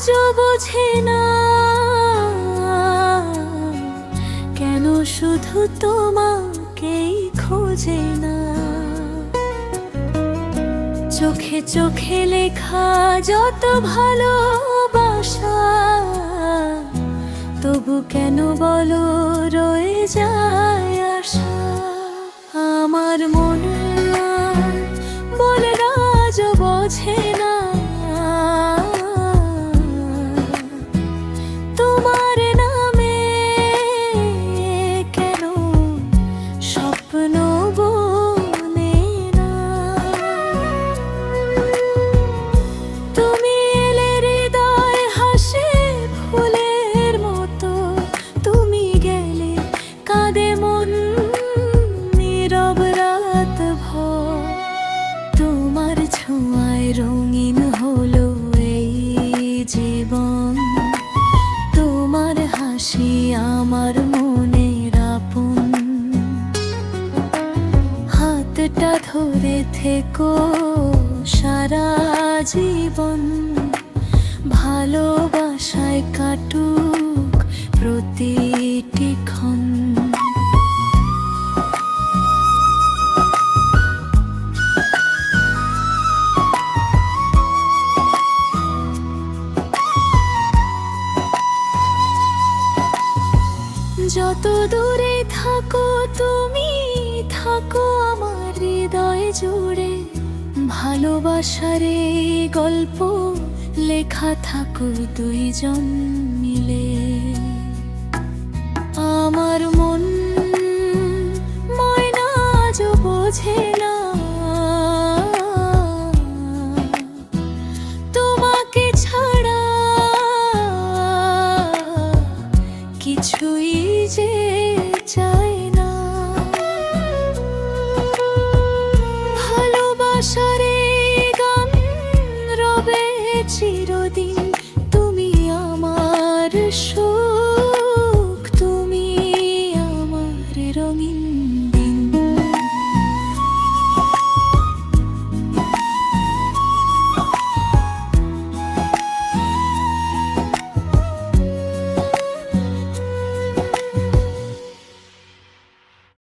আজও বোঝে না কেন শুধু তোমাকেই খোঁজে না। চোখে চোখে লেখা যত ভালোবাসা, তবু কেন বলো রয়ে যায় আশা। আমার মন বলে আজও বোঝে না তোমার নামে কেন স্বপ্ন বনে না। তুমি এলে হৃদয় হাসে ফুলের মতো, তুমি গেলে কাঁদে মন নীরব রাত ভর। তোমার ছোঁয়ায় রঙিন হলো এই জীবন, তোমার হাসি আমার মনের আপন। হাতটা ধরে থেকো সারা জীবন, ভালোবাসায় কাটুক প্রতিটি ক্ষণ। যত দূরে থাকো তুমি থাকো আমার হৃদয় জুড়ে, ভালোবাসার এই গল্প লেখা থাকুক দুইজন মিলে। আমার মন ময়না আজও বোঝে